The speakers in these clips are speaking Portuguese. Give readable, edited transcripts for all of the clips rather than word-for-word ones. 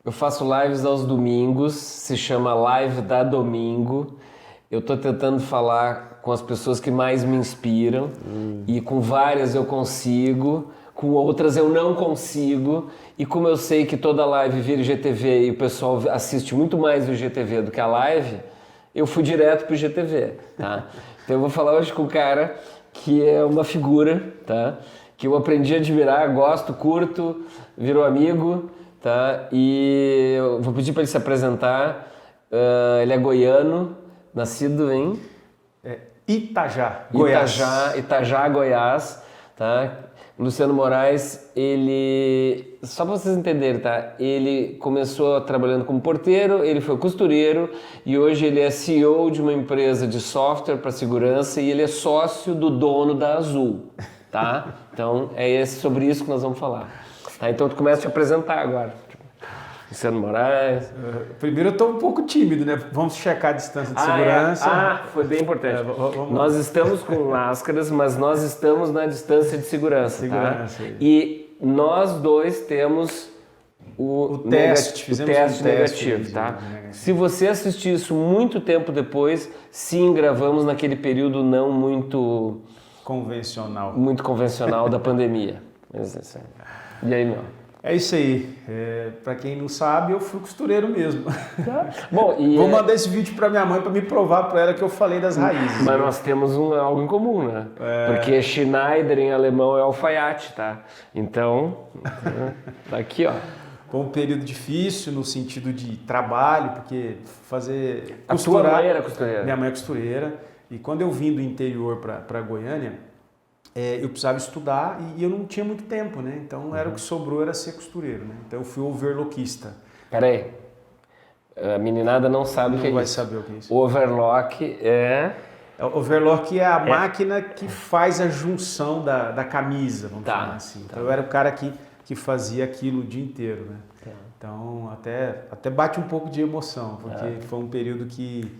Eu faço lives aos domingos, se chama Live da Domingo. Eu estou tentando falar com as pessoas que mais me inspiram e com várias eu consigo, com outras eu não consigo. E como eu sei que toda live vira IGTV e o pessoal assiste muito mais o IGTV do que a live, eu fui direto pro IGTV, tá? Então eu vou falar hoje com o cara que é uma figura, tá? Que eu aprendi a admirar, gosto, curto, virou amigo, tá? E eu vou pedir para ele se apresentar. Ele é goiano, nascido em Itajá, Goiás. Itajá, Goiás, tá? Luciano Moraes, ele, só para vocês entenderem, tá? Ele começou trabalhando como porteiro, ele foi costureiro e hoje ele é CEO de uma empresa de software para segurança e ele é sócio do dono da Azul, tá? Então é sobre isso que nós vamos falar. Tá? Então tu começa a te apresentar agora. Luciano Moraes. Primeiro eu estou um pouco tímido, né? Vamos checar a distância de segurança. Foi bem importante. Nós estamos com máscaras, mas nós estamos na distância de segurança, tá? E nós dois temos o teste negativo, tá? Se você assistir isso muito tempo depois, sim, gravamos naquele período não muito convencional da pandemia. E aí, meu? É isso aí. Para quem não sabe, eu fui costureiro mesmo. Bom, vou mandar esse vídeo para minha mãe para me provar para ela que eu falei das raízes. Mas nós temos algo em comum, né? Porque Schneider em alemão é alfaiate, tá? Então, tá aqui, ó. Foi um período difícil no sentido de trabalho, porque fazer costurar... A tua mãe era costureira? Minha mãe é costureira. E quando eu vim do interior para Goiânia, eu precisava estudar e eu não tinha muito tempo, né? Então era o que sobrou, era ser costureiro, né? Então eu fui overlockista. Peraí, a meninada não sabe o que é isso. Não vai saber o que é isso. Overlock é... Overlock é a máquina que faz a junção da camisa, vamos chamar assim. Então eu era o cara que fazia aquilo o dia inteiro, né? Então até bate um pouco de emoção, porque foi um período que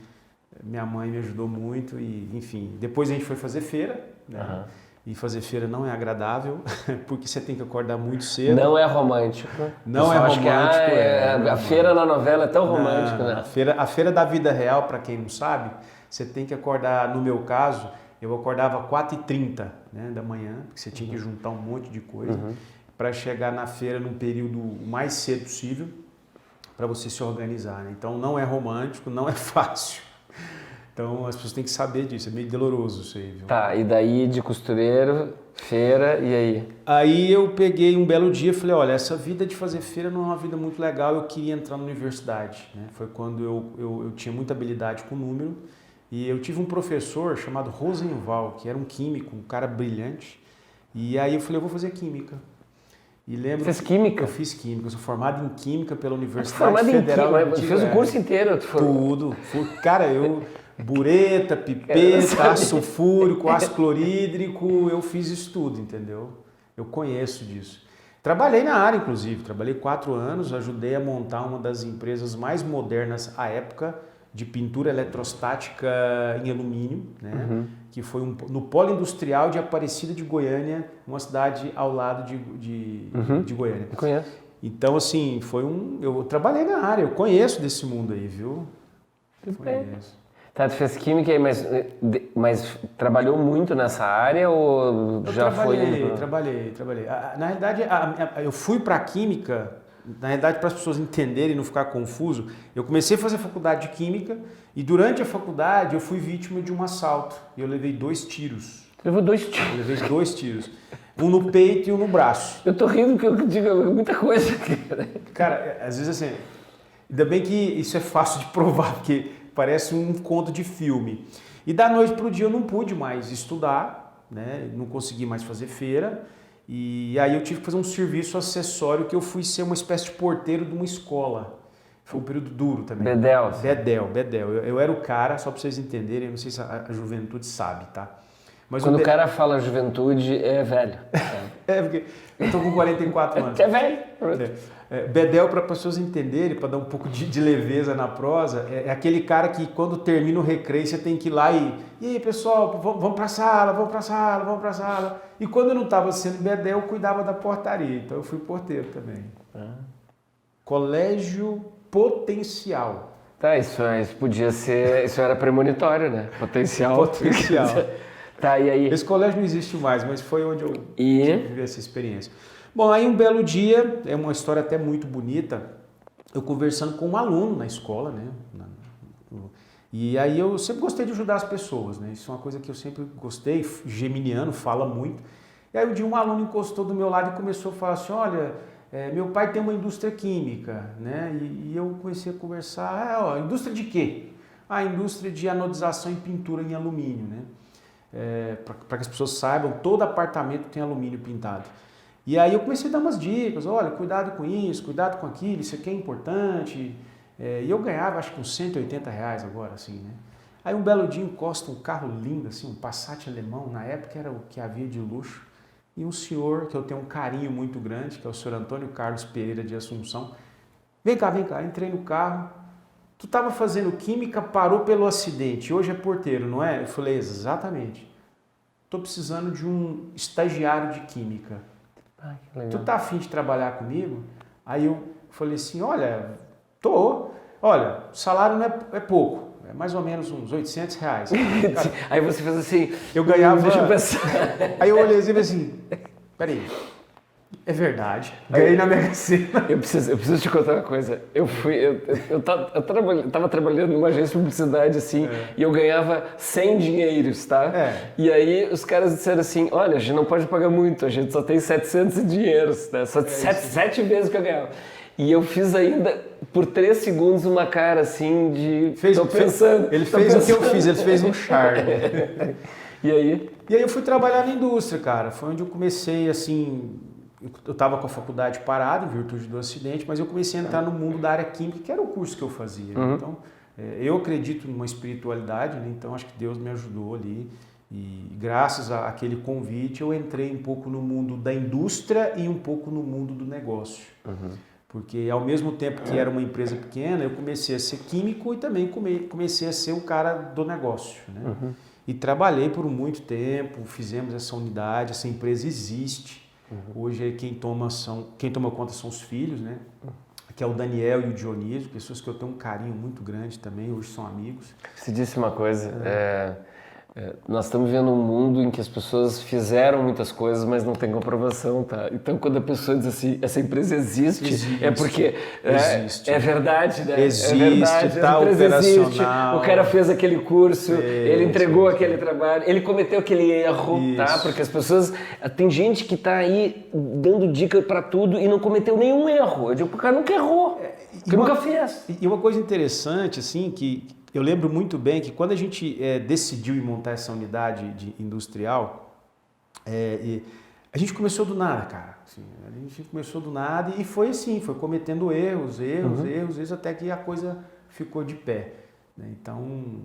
minha mãe me ajudou muito e, enfim, depois a gente foi fazer feira, né? E fazer feira não é agradável, porque você tem que acordar muito cedo. Não é romântico. Não é romântico. A feira na novela é tão romântica, né? A feira da vida real, para quem não sabe, você tem que acordar, no meu caso, eu acordava 4h30, né, da manhã, porque você tinha que juntar um monte de coisa, para chegar na feira num período o mais cedo possível, para você se organizar, né? Então não é romântico, não é fácil. Então as pessoas têm que saber disso, é meio doloroso isso aí, viu? Tá, e daí de costureiro, feira, e aí? Aí eu peguei um belo dia e falei, olha, essa vida de fazer feira não é uma vida muito legal, eu queria entrar na universidade, né? Foi quando eu tinha muita habilidade com número e eu tive um professor chamado Rosenval, que era um químico, um cara brilhante, e aí eu falei, eu vou fazer química. E lembro Fez química? Eu fiz química, eu sou formado em química pela Universidade Federal. Fez o curso inteiro? Tudo. Cara, bureta, pipeta, ácido sulfúrico, ácido clorídrico, eu fiz isso tudo, entendeu? Eu conheço disso. Trabalhei na área, inclusive, trabalhei 4 anos, ajudei a montar uma das empresas mais modernas à época de pintura eletrostática em alumínio, né? Que foi no Polo Industrial de Aparecida de Goiânia, uma cidade ao lado de Goiânia. Eu conheço. Então, assim, eu trabalhei na área, eu conheço desse mundo aí, viu? Conheço. Tá, tu fez química aí, mas trabalhou muito nessa área ou Trabalhei. Na realidade, eu fui para a química, na realidade, para as pessoas entenderem e não ficar confuso, eu comecei a fazer faculdade de química e durante a faculdade eu fui vítima de um assalto e eu levei 2 tiros. Levou 2 tiros? Eu levei 2 tiros. Um no peito e um no braço. Eu tô rindo porque eu digo muita coisa. Cara, às vezes assim, ainda bem que isso é fácil de provar, porque parece um conto de filme. E da noite para o dia eu não pude mais estudar, né? Não consegui mais fazer feira. E aí eu tive que fazer um serviço acessório que eu fui ser uma espécie de porteiro de uma escola. Foi um período duro também. Bedel. Eu era o cara, só para vocês entenderem, eu não sei se a juventude sabe, tá? Mas quando o cara fala juventude, é velho. Porque eu tô com 44 anos. É velho. Bedel, para as pessoas entenderem, para dar um pouco de leveza na prosa, é aquele cara que quando termina o recreio você tem que ir lá e aí pessoal, vamos para a sala. E quando eu não estava sendo Bedel, eu cuidava da portaria, então eu fui porteiro também. Colégio Potencial. Tá, isso podia ser, isso era premonitório, né? Potencial. Potencial. Tá, e aí? Esse colégio não existe mais, mas foi onde eu E? tive essa experiência. Bom, aí um belo dia, é uma história até muito bonita, eu conversando com um aluno na escola, né? E aí eu sempre gostei de ajudar as pessoas, né? Isso é uma coisa que eu sempre gostei, geminiano fala muito. E aí um dia um aluno encostou do meu lado e começou a falar assim, olha, meu pai tem uma indústria química, né? E eu comecei a conversar, indústria de quê? Indústria de anodização e pintura em alumínio, né? Para que as pessoas saibam, todo apartamento tem alumínio pintado. E aí eu comecei a dar umas dicas, olha, cuidado com isso, cuidado com aquilo, isso aqui é importante. E eu ganhava acho que uns R$180 agora, assim, né? Aí um belo dia encosta um carro lindo, assim, um Passat alemão, na época era o que havia de luxo, e um senhor que eu tenho um carinho muito grande, que é o senhor Antônio Carlos Pereira de Assunção. Vem cá, entrei no carro, tu estava fazendo química, parou pelo acidente, hoje é porteiro, não é? Eu falei, exatamente, estou precisando de um estagiário de química. Que legal. Tu tá afim de trabalhar comigo? Aí eu falei assim, olha, o salário não é pouco, é mais ou menos uns R$800. Cara, aí você fez assim, eu ganhava... Deixa eu pensar. Aí eu olhei assim e falei assim, peraí, é verdade, ganhei na Mega Sena. Eu preciso te contar uma coisa. Eu tava trabalhando numa agência de publicidade, assim, e eu ganhava 100 dinheiros, tá? E aí os caras disseram assim, olha, a gente não pode pagar muito, a gente só tem 700 dinheiros, né? Só 7 vezes que eu ganhava. E eu fiz ainda, por 3 segundos, uma cara assim de... Ele fez o que eu fiz, ele fez um charme. E aí? E aí eu fui trabalhar na indústria, cara. Foi onde eu comecei, assim... Eu estava com a faculdade parada, em virtude do acidente, mas eu comecei a entrar no mundo da área química, que era o curso que eu fazia. Então, eu acredito numa espiritualidade, né? Então acho que Deus me ajudou ali. E graças àquele convite, eu entrei um pouco no mundo da indústria e um pouco no mundo do negócio. Porque ao mesmo tempo que era uma empresa pequena, eu comecei a ser químico e também comecei a ser o cara do negócio, né? E trabalhei por muito tempo, fizemos essa unidade, essa empresa existe. Hoje quem toma conta são os filhos, né? Que é o Daniel e o Dionísio, pessoas que eu tenho um carinho muito grande também, hoje são amigos. Você disse uma coisa, nós estamos vivendo um mundo em que as pessoas fizeram muitas coisas, mas não tem comprovação, tá? Então, quando a pessoa diz assim, essa empresa existe. É porque é verdade, né? Existe, é verdade, tá operacional. O cara fez aquele curso, ele entregou aquele trabalho, ele cometeu aquele erro, tá? Porque as pessoas... Tem gente que tá aí dando dica para tudo e não cometeu nenhum erro. Eu digo, o cara nunca errou, nunca fez. E uma coisa interessante, assim, que... Eu lembro muito bem que quando a gente decidiu montar essa unidade industrial, a gente começou do nada, cara. Assim, a gente começou do nada e foi assim, foi cometendo erros, até que a coisa ficou de pé. Né? Então,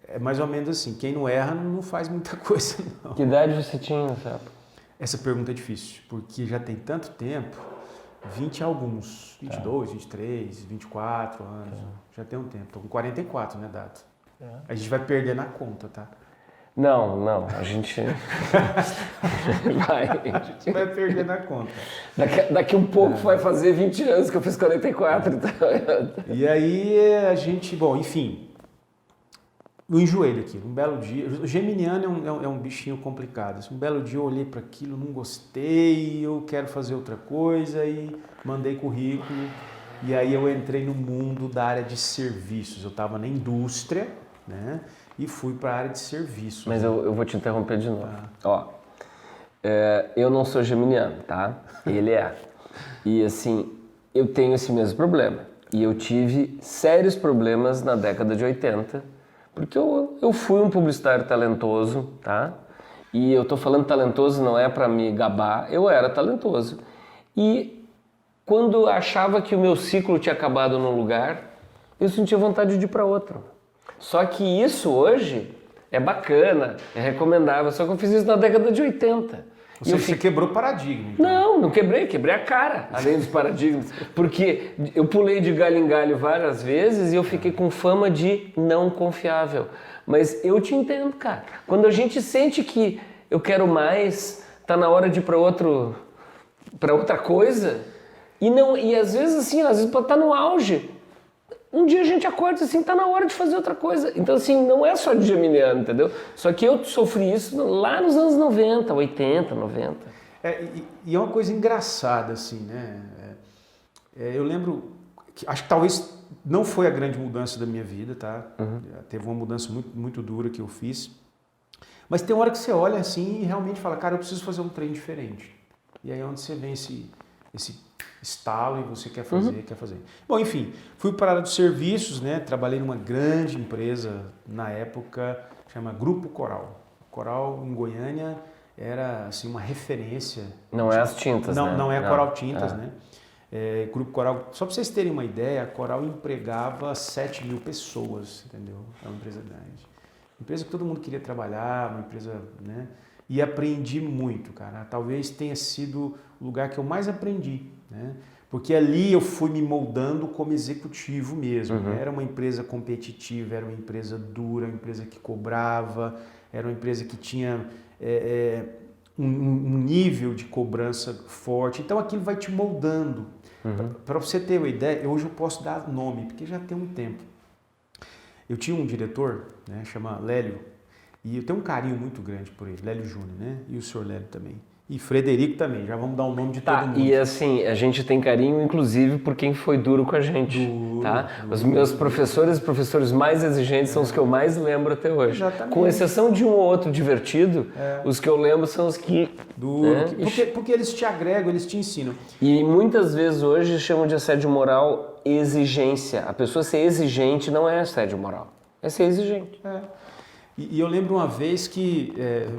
é mais ou menos assim, quem não erra não faz muita coisa, não. Que idade você tinha nessa época? Essa pergunta é difícil, porque já tem tanto tempo, 20 e alguns, 22, 23, 24 anos, já tem um tempo. Tô com 44, né, Dato? A gente vai perder na conta, tá? Não, a gente vai perder na conta. Daqui um pouco vai fazer 20 anos que eu fiz 44. Então... E aí a gente, bom, enfim, eu enjoei daquilo. Um belo dia, o geminiano é um bichinho complicado. Um belo dia eu olhei para aquilo, não gostei, eu quero fazer outra coisa e mandei currículo. E aí eu entrei no mundo da área de serviços. Eu estava na indústria, né? E fui para a área de serviços. Mas eu vou te interromper de novo. Ó, eu não sou geminiano, tá? Ele é. E assim, eu tenho esse mesmo problema. E eu tive sérios problemas na década de 80, porque eu fui um publicitário talentoso, tá? E eu tô falando talentoso não é para me gabar, eu era talentoso. E quando achava que o meu ciclo tinha acabado num lugar, eu sentia vontade de ir para outro. Só que isso hoje é bacana, é recomendável, só que eu fiz isso na década de 80. Você quebrou paradigma. Então. Não quebrei a cara, além dos paradigmas. Porque eu pulei de galho em galho várias vezes e eu fiquei com fama de não confiável. Mas eu te entendo, cara. Quando a gente sente que eu quero mais, tá na hora de ir para outra coisa, E às vezes assim, às vezes pode estar no auge. Um dia a gente acorda assim, tá na hora de fazer outra coisa. Então assim, não é só de geminiano, entendeu? Só que eu sofri isso lá nos anos 90, 80, 90. E é uma coisa engraçada, assim, né? Eu lembro, acho que talvez não foi a grande mudança da minha vida, tá? Teve uma mudança muito, muito dura que eu fiz. Mas tem uma hora que você olha assim e realmente fala, cara, eu preciso fazer um trem diferente. E aí é onde você vem esse estalo e você quer fazer. Bom, enfim, fui para a área dos serviços, né? Trabalhei numa grande empresa na época, chama Grupo Coral. Coral em Goiânia era assim uma referência. Não é as tintas, não, né? Não é a Coral Tintas, né? Grupo Coral, só para vocês terem uma ideia, a Coral empregava 7.000 pessoas, entendeu? É uma empresa grande. Empresa que todo mundo queria trabalhar, uma empresa, né? E aprendi muito, cara. Talvez tenha sido o lugar que eu mais aprendi, né? Porque ali eu fui me moldando como executivo mesmo. Era uma empresa competitiva, era uma empresa dura, uma empresa que cobrava, era uma empresa que tinha um nível de cobrança forte. Então aquilo vai te moldando. Para você ter uma ideia, hoje eu posso dar nome, porque já tem um tempo. Eu tinha um diretor, né, chama Lélio, e eu tenho um carinho muito grande por ele, Lélio Júnior, né? E o senhor Lélio também. E Frederico também, já vamos dar o nome de todo mundo. E assim, a gente tem carinho, inclusive, por quem foi duro com a gente, tá? Os meus professores e professores mais exigentes são os que eu mais lembro até hoje. Exatamente. Com exceção de um ou outro divertido, os que eu lembro são os que... Duro, né? Porque eles te agregam, eles te ensinam. E muitas vezes hoje chamam de assédio moral exigência. A pessoa ser exigente não é assédio moral, é ser exigente. E eu lembro uma vez que,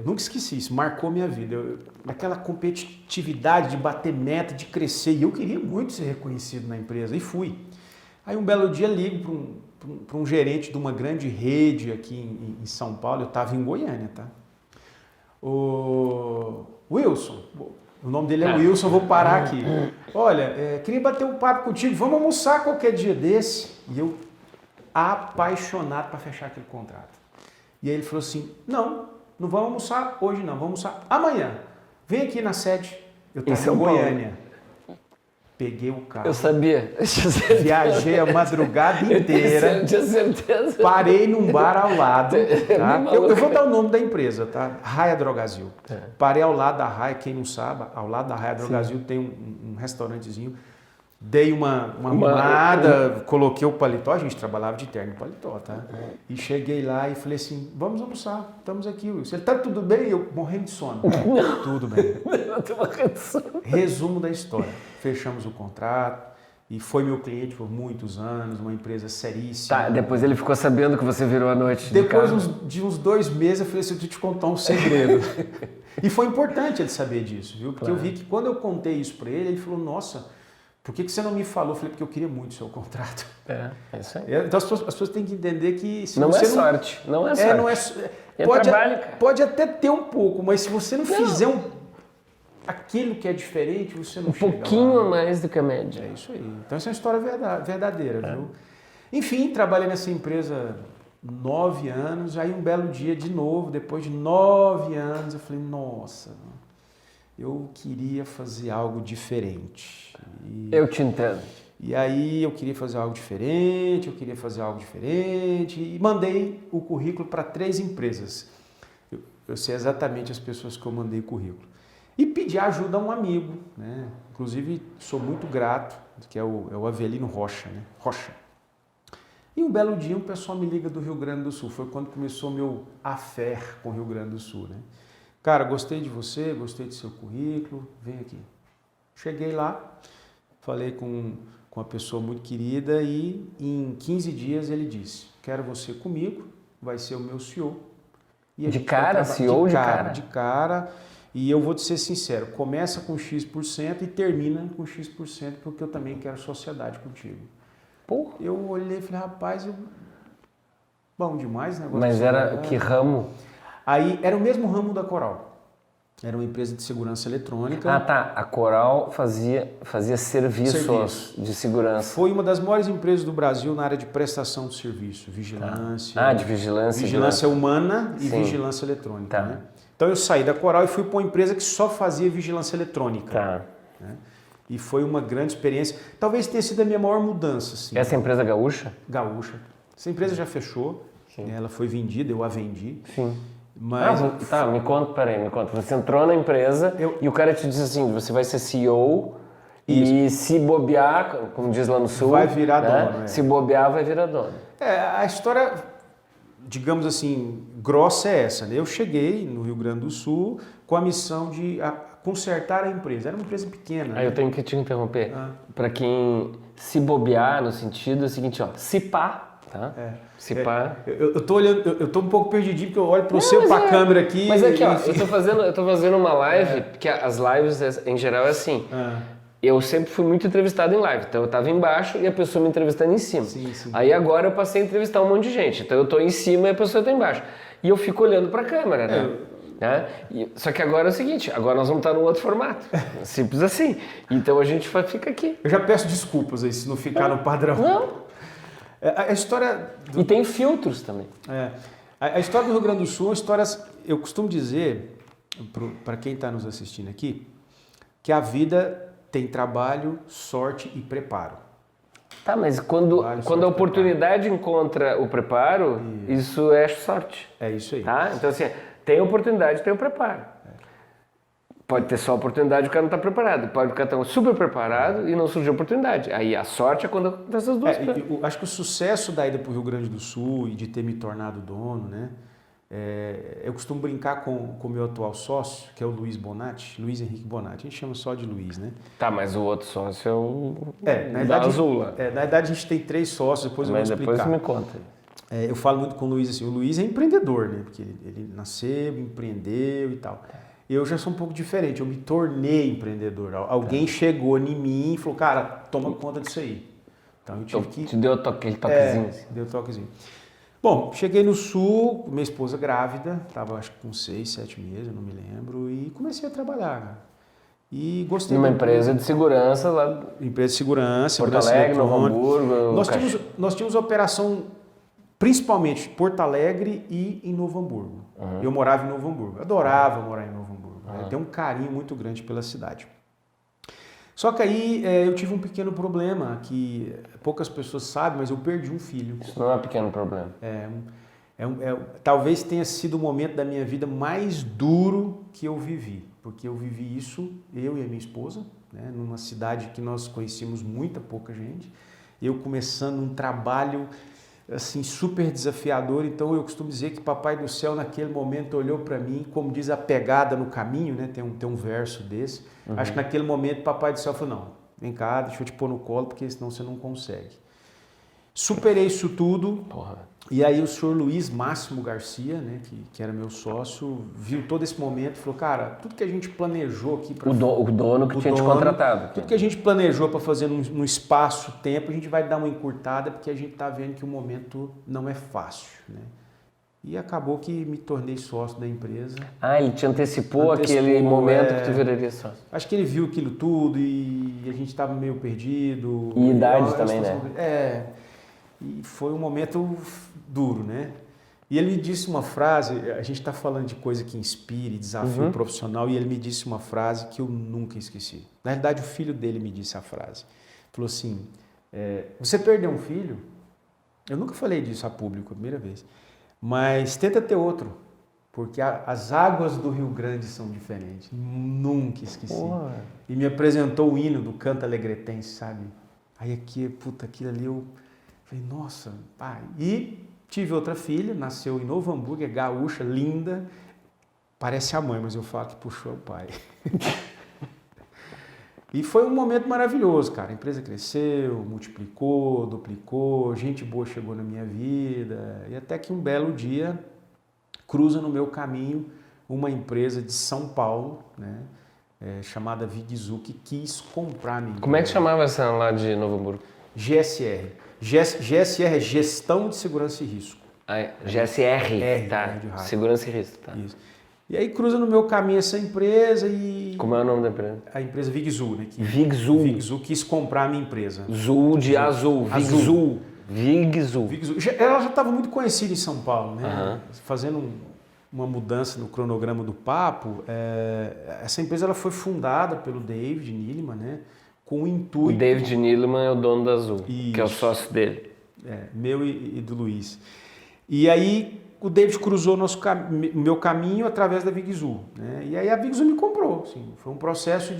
nunca esqueci isso, marcou minha vida. Aquela competitividade de bater meta, de crescer, e eu queria muito ser reconhecido na empresa, e fui. Aí um belo dia ligo para um gerente de uma grande rede aqui em São Paulo, eu estava em Goiânia, tá? O Wilson, o nome dele é Wilson, vou parar aqui. Olha, queria bater um papo contigo, vamos almoçar qualquer dia desse. E eu, apaixonado para fechar aquele contrato. E aí ele falou assim, não vamos almoçar hoje não, vamos almoçar amanhã. Vem aqui na sede. Eu estava em Goiânia. Peguei o carro. Eu sabia. Viajei a madrugada inteira. Eu tinha certeza. Parei num bar ao lado. Tá? Eu vou dar o nome da empresa, tá? Raia Drogazil. Parei ao lado da Raia, quem não sabe, ao lado da Raia Drogazil tem um restaurantezinho. Dei uma mimada, coloquei o paletó, a gente trabalhava de terno e paletó, tá? E cheguei lá e falei assim, vamos almoçar, estamos aqui, Wilson. Ele, tá tudo bem? Eu morrendo de sono. Tudo bem. Resumo da história. Fechamos o contrato e foi meu cliente por muitos anos, uma empresa seríssima. Tá, depois ele ficou sabendo que você virou à noite. Depois de uns 2 meses eu falei assim, eu te contar um segredo. E foi importante ele saber disso, viu? Porque eu vi que quando eu contei isso para ele, ele falou, nossa... Por que você não me falou? Eu falei, porque eu queria muito o seu contrato. É isso aí. Então as pessoas têm que entender que... Se não você é sorte, não é sorte. Pode até ter um pouco, mas se você não fizer aquilo que é diferente, você não chega lá. Um pouquinho mais do que a média. É isso aí. Então essa é uma história verdadeira, viu? Enfim, trabalhei nessa empresa 9 anos, aí um belo dia de novo, depois de 9 anos, eu falei, nossa... Eu queria fazer algo diferente. Eu te entendo. E aí eu queria fazer algo diferente, e mandei o currículo para 3 empresas. Eu sei exatamente as pessoas que eu mandei o currículo. E pedi ajuda a um amigo, né? Inclusive sou muito grato, que é o Avelino Rocha, né? Rocha. E um belo dia um pessoal me liga do Rio Grande do Sul. Foi quando começou meu affair com o Rio Grande do Sul, né? Cara, gostei de você, gostei do seu currículo, vem aqui. Cheguei lá, falei com uma pessoa muito querida e em 15 dias ele disse, quero você comigo, vai ser o meu CEO. E de cara, CEO de cara? De cara, e eu vou te ser sincero, começa com X% e termina com X%, porque eu também quero sociedade contigo. Porra. Eu olhei e falei, rapaz, bom demais o negócio. Mas era que ramo? Aí era o mesmo ramo da Coral. Era uma empresa de segurança eletrônica. Ah, tá. A Coral fazia serviços de segurança. Foi uma das maiores empresas do Brasil na área de prestação de serviço, vigilância. Ah, de vigilância. Vigilância humana e vigilância eletrônica. Tá. Né? Então eu saí da Coral e fui para uma empresa que só fazia vigilância eletrônica. Tá. Né? E foi uma grande experiência. Talvez tenha sido a minha maior mudança. Assim. Essa empresa gaúcha? Gaúcha. Essa empresa já fechou, né? Ela foi vendida, eu a vendi. Sim. Mas... me conta. Você entrou na empresa e o cara te disse assim, você vai ser CEO e se bobear, como diz lá no Sul... Vai virar né? dono. Se bobear, vai virar dono. A história, digamos assim, grossa é essa. Né? Eu cheguei no Rio Grande do Sul com a missão de consertar a empresa. Era uma empresa pequena. Aí eu tenho que te interromper. Para quem se bobear, no sentido é o seguinte, ó, se pá, tá? Se pá. Eu tô olhando, eu tô um pouco perdidinho porque eu olho para você, para a câmera aqui. Mas aqui, ó, eu tô fazendo uma live, porque as lives em geral é assim. Eu sempre fui muito entrevistado em live, então eu estava embaixo e a pessoa me entrevistando em cima. Sim. Aí agora eu passei a entrevistar um monte de gente, então eu estou em cima e a pessoa está embaixo. E eu fico olhando para a câmera, né? Só que agora é o seguinte, agora nós vamos estar num outro formato, simples assim. Então a gente fica aqui. Eu já peço desculpas aí se não ficar no padrão. Não. A história... E tem filtros também. A história do Rio Grande do Sul, eu costumo dizer, para quem está nos assistindo aqui, que a vida tem trabalho, sorte e preparo. Tá, mas quando a oportunidade encontra o preparo, isso é sorte. É isso aí. Tá? Então assim, tem oportunidade, tem o preparo. Pode ter só oportunidade e o cara não está preparado. Pode o cara estar super preparado e não surgiu oportunidade. Aí a sorte é quando acontece essas duas coisas. Acho que o sucesso da ida para o Rio Grande do Sul e de ter me tornado dono, né? Eu costumo brincar com o meu atual sócio, que é o Luiz Bonatti, Luiz Henrique Bonatti. A gente chama só de Luiz, né? Tá, mas o outro sócio é o na da idade, Azul lá. Na verdade, a gente tem 3 sócios, depois eu vou explicar. Mas depois me conta. Eu falo muito com o Luiz assim, o Luiz é empreendedor, né? Porque ele nasceu, empreendeu e tal. Eu já sou um pouco diferente, eu me tornei empreendedor. Alguém chegou em mim e falou, cara, toma conta disso aí. Então eu tive que... Te deu aquele toquezinho. Assim. Deu toquezinho. Bom, cheguei no Sul, minha esposa grávida, estava acho que com 6, 7 meses, eu não me lembro, e comecei a trabalhar, cara. E gostei. Numa empresa de segurança lá. Empresa de segurança, Porto Alegre, Novo Hamburgo. Nós tínhamos operação principalmente em Porto Alegre e em Novo Hamburgo. Eu morava em Novo Hamburgo, adorava morar em Novo Hamburgo. Eu tenho um carinho muito grande pela cidade. Só que aí eu tive um pequeno problema que poucas pessoas sabem, mas eu perdi um filho. Isso não é um pequeno problema. Talvez tenha sido o momento da minha vida mais duro que eu vivi, porque eu vivi isso, eu e a minha esposa, né, numa cidade que nós conhecíamos pouca gente, eu começando um trabalho assim super desafiador. Então eu costumo dizer que Papai do Céu naquele momento olhou para mim, como diz a pegada no caminho, né? Tem um verso desse. Acho que naquele momento Papai do Céu falou, não, vem cá, deixa eu te pôr no colo, porque senão você não consegue. Superei isso tudo. E aí o senhor Luiz Máximo Garcia, né, que era meu sócio, viu todo esse momento e falou, cara, tudo que a gente planejou aqui... O dono que tinha te contratado. Tudo que a gente planejou para fazer num espaço-tempo, a gente vai dar uma encurtada, porque a gente está vendo que o momento não é fácil, né? E acabou que me tornei sócio da empresa. Ele te antecipou aquele momento que tu viraria sócio. Acho que ele viu aquilo tudo e a gente estava meio perdido. E idade também, né? E foi um momento duro, né? E ele me disse uma frase, a gente está falando de coisa que inspire, desafio profissional, e ele me disse uma frase que eu nunca esqueci. Na realidade, o filho dele me disse a frase. Falou assim, você perdeu um filho? Eu nunca falei disso a público, a primeira vez. Mas tenta ter outro, porque as águas do Rio Grande são diferentes. Nunca esqueci. E me apresentou o hino do canto alegretense, sabe? Aí aquilo ali eu falei, nossa, pai. E tive outra filha, nasceu em Novo Hamburgo, é gaúcha, linda. Parece a mãe, mas eu falo que puxou o pai. E foi um momento maravilhoso, cara. A empresa cresceu, multiplicou, duplicou, gente boa chegou na minha vida. E até que um belo dia cruza no meu caminho uma empresa de São Paulo, né, chamada Vigzu, que quis comprar a minha empresa. Como é que chamava essa lá de Novo Hamburgo? GSR. GSR é Gestão de Segurança e Risco. GSR, tá. Segurança e Risco, tá. Isso. E aí cruza no meu caminho essa empresa e... Como é o nome da empresa? A empresa Vigzu, né? Vigzu quis comprar a minha empresa. Zul de azul. Vigzu. Ela já estava muito conhecida em São Paulo, né? Fazendo uma mudança no cronograma do papo. Essa empresa ela foi fundada pelo David Niliman, né? com o O intuito... David Neeleman é o dono da Azul, que é o Isso. sócio dele. Meu e do Luiz. E aí o David cruzou meu caminho através da Vigzul, né? E aí a Vigzul me comprou, assim, foi um processo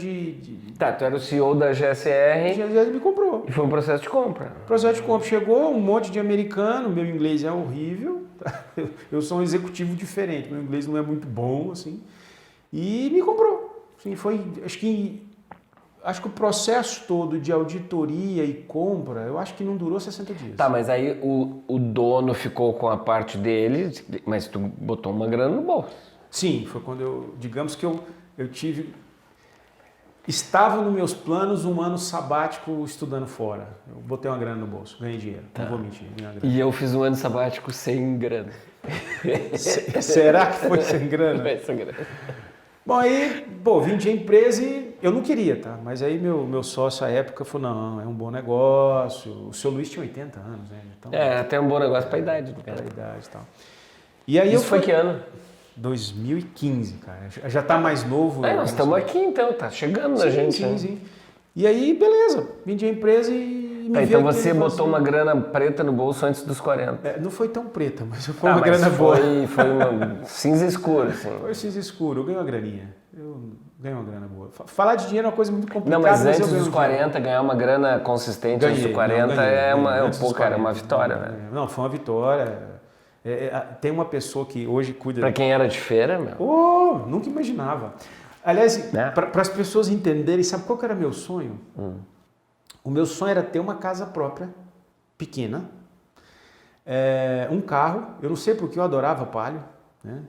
Tá, tu era o CEO da GSR Ele me comprou. e foi um processo de compra. Processo de compra. Chegou um monte de americano, meu inglês é horrível, tá? Eu sou um executivo diferente, meu inglês não é muito bom, assim, e me comprou. Assim, foi, acho que o processo todo de auditoria e compra, eu acho que não durou 60 dias. Tá, mas aí o dono ficou com a parte dele, mas tu botou uma grana no bolso. Sim, foi quando digamos que eu estava nos meus planos um ano sabático estudando fora. Eu botei uma grana no bolso, ganhei dinheiro, não vou mentir, ganhei uma grana. E eu fiz um ano sabático sem grana. Será que foi sem grana? Foi sem grana. Bom, aí, vendi a empresa e eu não queria, tá? Mas aí meu sócio à época falou, não, é um bom negócio. O seu Luiz tinha 80 anos, né? Então, até um bom negócio pra idade do pra cara. idade e tal. E aí Isso foi que ano? 2015, cara. Já tá mais novo. Nós estamos aqui então, tá chegando na gente. Sim, né? sim. E aí, beleza, vendi a empresa e me Tá, vi então aqui você botou fazer- uma grana preta no bolso antes dos 40. Não foi tão preta, mas foi uma grana mas boa. foi uma cinza escura, assim. Foi cinza escuro, eu ganhei uma graninha. Eu ganhei uma grana boa. Falar de dinheiro é uma coisa muito complicada. Não, mas eu antes ganhei dos um dinheiro. 40, ganhar uma grana consistente antes dos 40 é uma vitória, né? Não, foi uma vitória. Tem uma pessoa que hoje cuida... Pra quem era de feira, meu. Nunca imaginava. Aliás, Né? para as pessoas entenderem, sabe qual que era meu sonho? O meu sonho era ter uma casa própria, pequena, um carro, eu não sei porque eu adorava Palio, né?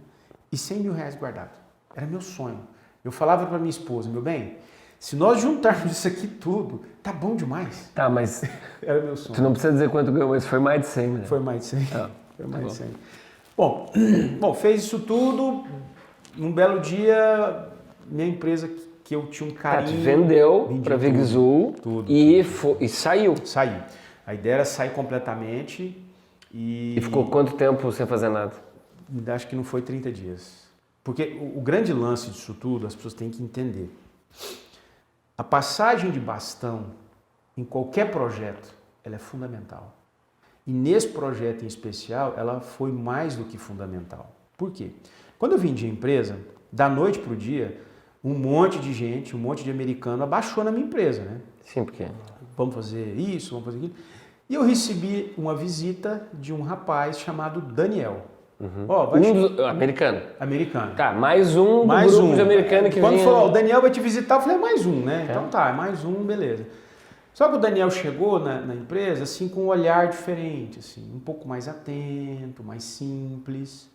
E 100 mil reais guardado. Era meu sonho. Eu falava para minha esposa, meu bem, se nós juntarmos isso aqui tudo, tá bom demais. Tá, mas Era meu sonho. tu não precisa dizer quanto ganhou, mas foi mais de 100, né? Foi mais de 100. Foi mais bom. de 100. Bom, fez isso tudo. Num belo dia, minha empresa que eu tinha um Tá, carinho... tu vendeu vendi pra tudo, Vigzul tudo. e saiu. Saí. A ideia era sair completamente e... E ficou quanto tempo sem fazer nada? Acho que não foi 30 dias. Porque o grande lance disso tudo, as pessoas têm que entender. A passagem de bastão em qualquer projeto, ela é fundamental. E nesse projeto em especial, ela foi mais do que fundamental. Por quê? Quando eu vendi a empresa, da noite para o dia, um monte de gente, um monte de americano abaixou na minha empresa, né? Sim, porque... Vamos fazer isso, vamos fazer aquilo. E eu recebi uma visita de um rapaz chamado Daniel. Americano. Americano. Tá, mais um do grupo de americano que Quando vinha... falou, o Daniel vai te visitar, eu falei, mais um, né? Então tá, mais um, beleza. Só que o Daniel chegou na empresa assim com um olhar diferente, assim, um pouco mais atento, mais simples.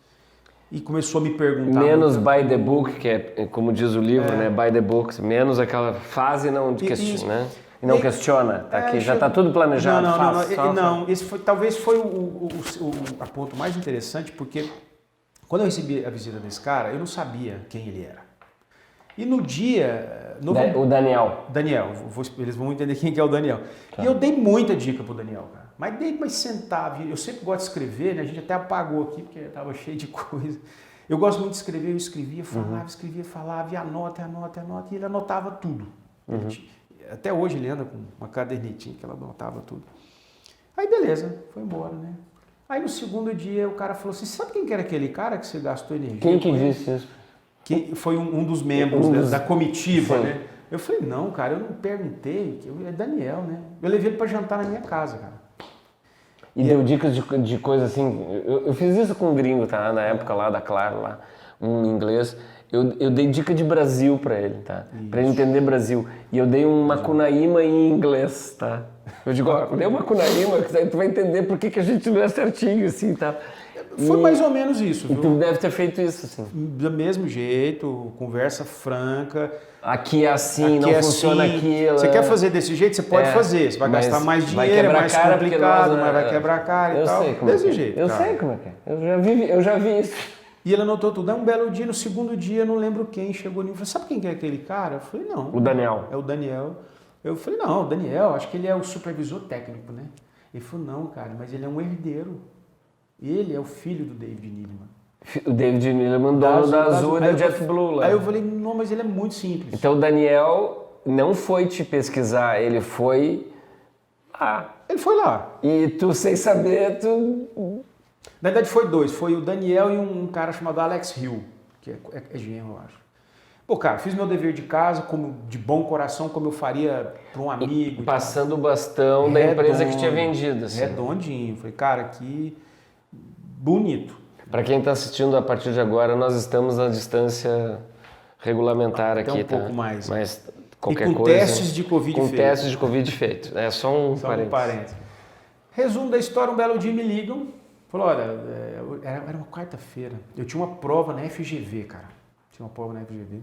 E começou a me perguntar... Menos by the book, que é como diz o livro, né? By the book, menos aquela fase não questiona, né? E não questiona, tá aqui, já tá tudo planejado, Não, esse talvez foi o ponto mais interessante, porque quando eu recebi a visita desse cara, eu não sabia quem ele era. E no dia... O Daniel. Daniel, eles vão entender quem que é o Daniel. Tá. E eu dei muita dica pro Daniel, cara. Mas sentava, eu sempre gosto de escrever, né? A gente até apagou aqui, porque estava cheio de coisa. Eu gosto muito de escrever, eu escrevia, falava, e anota, e ele anotava tudo. Até hoje ele anda com uma cadernetinha que ela anotava tudo. Aí beleza, foi embora, né? Aí no segundo dia o cara falou assim, sabe quem que era aquele cara que você gastou energia? Quem que disse isso? Que foi um dos membros da comitiva, né? Eu falei, não, cara, eu não perguntei, é Daniel, né? Eu levei ele para jantar na minha casa, cara. E deu dicas de coisa assim, eu fiz isso com um gringo, tá? Na época lá da Claro, lá, um inglês. Eu dei dica de Brasil pra ele, tá? Isso. Pra ele entender Brasil. E eu dei um Macunaíma em inglês, tá? Eu digo, ó, dê uma Macunaíma, que aí tu vai entender por que a gente não é certinho, assim, tá? Foi mais ou menos isso, viu? E tu deve ter feito isso, assim. Do mesmo jeito, conversa franca. Aqui é assim, não funciona aquilo. Você quer fazer desse jeito? Você pode fazer. Você vai gastar mais dinheiro, é mais complicado, mas vai quebrar a cara e tal. Desse jeito. Eu sei como é que é. Eu já vi isso. E ele anotou tudo. Aí um belo dia, no segundo dia, não lembro quem, chegou em mim e falou, sabe quem que é aquele cara? Eu falei, não. O Daniel. É o Daniel. Eu falei, não, o Daniel, acho que ele é o supervisor técnico, né? Ele falou, não, cara, mas ele é um herdeiro. Ele é o filho do David Neeleman. O David Neeleman, dono da Azul e da JetBlue lá. Aí eu falei, não, mas ele é muito simples. Então o Daniel não foi te pesquisar, ele foi... Ele foi lá. E tu, sem saber, tu... Na verdade foi dois, foi o Daniel e um cara chamado Alex Hill, que é genro, eu acho. Pô, cara, fiz meu dever de casa como de bom coração, como eu faria para um amigo. Passando o bastão da empresa que tinha vendido. Assim. Redondinho. Falei, cara, que bonito. Para quem está assistindo a partir de agora, nós estamos na distância regulamentar até aqui, um pouco mais. Mas qualquer e com coisa... testes de Covid com feito. testes de Covid feito. É só um parênteses. Resumo da história, um belo dia me ligam. Falou, olha, era uma quarta-feira. Eu tinha uma prova na FGV, cara. Tinha uma prova na FGV.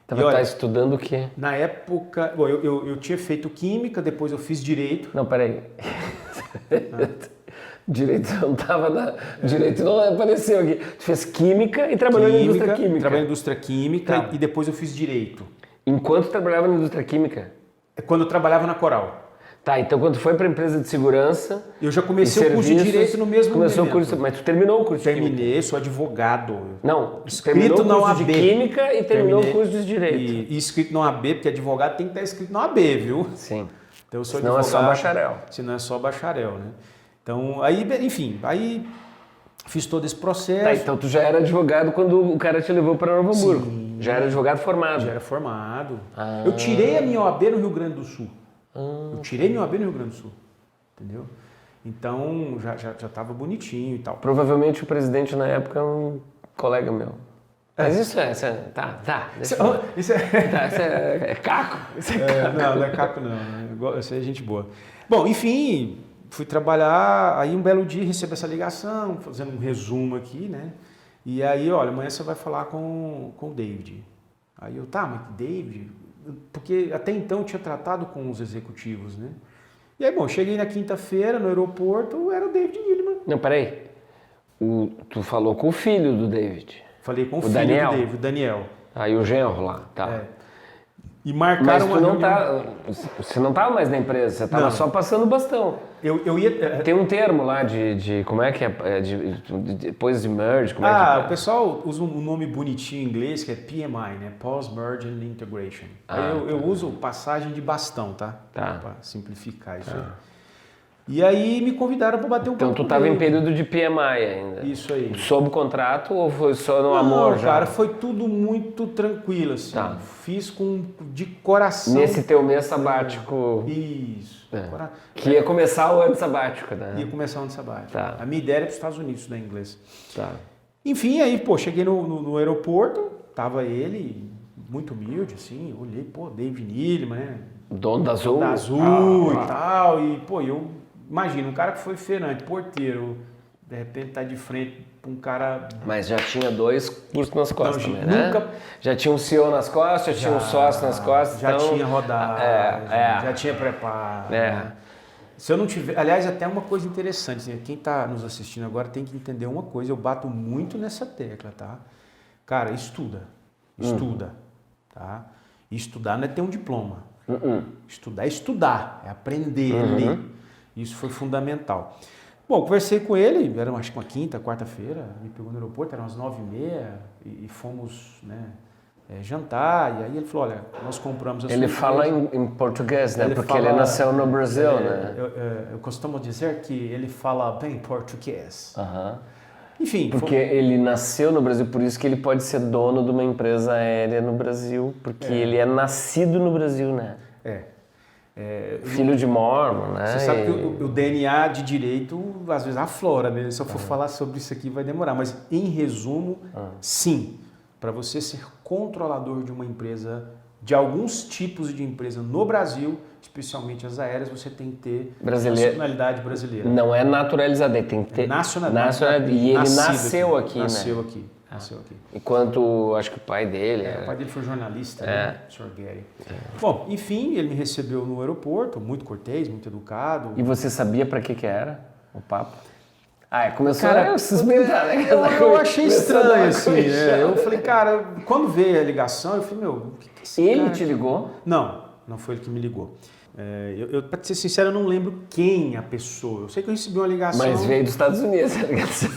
Tá estudando o quê? Na época, bom, eu tinha feito química, depois eu fiz direito. Não, peraí. Direito não estava na... Direito não apareceu aqui. Tu fez química e trabalhou na indústria química. Trabalhei na indústria química e depois eu fiz direito. Enquanto trabalhava na indústria química? É quando eu trabalhava na Coral. Tá, então quando foi para a empresa de segurança... Eu já comecei o curso de direito no mesmo momento. Começou o curso, mas tu terminou o curso de química? Terminei, sou advogado. Não, escrito terminou o na curso de química e terminou o curso de direito. E escrito na OAB, porque advogado tem que estar escrito na OAB, viu? Sim. Então eu sou senão advogado. É só bacharel. Senão é só bacharel, né? Então, aí, enfim, aí fiz todo esse processo. Tá, então tu já era advogado quando o cara te levou para Novo Hamburgo. Sim. Já era advogado formado. Já era formado. Eu tirei a minha OAB no Rio Grande do Sul. Eu tirei minha OAB no Rio Grande do Sul. Entendeu? Então, já estava bonitinho e tal. Provavelmente o presidente na época é um colega meu. Mas isso é Isso é caco? Isso é caco. Não é caco não. Isso é gente boa. Bom, enfim, fui trabalhar, aí um belo dia recebi essa ligação, fazendo um resumo aqui, né? E aí, olha, amanhã você vai falar com o David. Aí eu, tá, mas David? Porque até então eu tinha tratado com os executivos, né? E aí, bom, cheguei na quinta-feira no aeroporto, era o David Needleman. Não, peraí. Tu falou com o filho do David. Falei com o filho Daniel. do David, o Daniel. Aí o genro lá, tá. E marcaram uma reunião. Você não estava mais na empresa, você estava só passando o bastão. Eu ia... Tem um termo lá de como é que é? Depois de merge, como é que é? O pessoal usa um nome bonitinho em inglês que é PMI, né? Post-Merge and Integration. Aí eu uso passagem de bastão, tá? Para simplificar isso aí. E aí me convidaram para bater um papo. Então tu estava em período de PMI ainda? Isso aí. Sob o contrato ou foi só no amor já? Cara, foi tudo muito tranquilo, assim. Tá. Fiz de coração. Nesse teu mês sabático... Isso. Que ia começar o ano sabático, né? Ia começar o ano sabático. Tá. A minha ideia era para os Estados Unidos estudar inglês. Tá. Enfim, aí, cheguei no aeroporto, tava ele, muito humilde, assim, olhei, David Needleman, né? Dono da Azul. Da Azul e tal, e, eu... Imagina, um cara que foi feirante, porteiro, de repente tá de frente pra um cara... Mas já tinha 2 cursos nas costas também, nunca... né? Já tinha um CEO nas costas, já tinha um sócio nas costas. Já então... tinha rodado, já tinha preparo. Né? Se eu não tiver... Aliás, até uma coisa interessante, assim, quem tá nos assistindo agora tem que entender uma coisa, eu bato muito nessa tecla, tá? Cara, estuda, tá? E estudar não é ter um diploma. Estudar é estudar, é aprender, ler. Isso foi fundamental. Bom, conversei com ele, era acho que uma quinta, quarta-feira, me pegou no aeroporto, eram umas 9h30 e fomos, né, jantar. E aí ele falou, olha, nós compramos a sua empresa. Ele fala em português, né? Porque ele nasceu no Brasil, né? Eu costumo dizer que ele fala bem português. Enfim. Porque ele nasceu no Brasil, por isso que ele pode ser dono de uma empresa aérea no Brasil, porque ele é nascido no Brasil, né? Filho de Mormon, né? Você sabe que o DNA de direito, às vezes, aflora, né? Se eu for falar sobre isso aqui, vai demorar. Mas, em resumo, sim. Para você ser controlador de uma empresa, de alguns tipos de empresa no Brasil, especialmente as aéreas, você tem que ter nacionalidade brasileira. Não é naturalizado, tem que ter nacionalidade. E ele nasceu aqui, né? Nasceu aqui. Enquanto, acho que o pai dele... O pai dele foi jornalista, né? O Sr. Gary. Bom, enfim, ele me recebeu no aeroporto, muito cortês, muito educado. E você sabia para que era o papo? Começou a suspeitar, né? Eu achei estranho, assim, né? Eu falei, cara, quando veio a ligação, eu falei, o que esse ele cara te ligou? Não foi ele que me ligou. Pra ser sincero, eu não lembro quem a pessoa. Eu sei que eu recebi uma ligação... Mas veio dos Estados Unidos a ligação.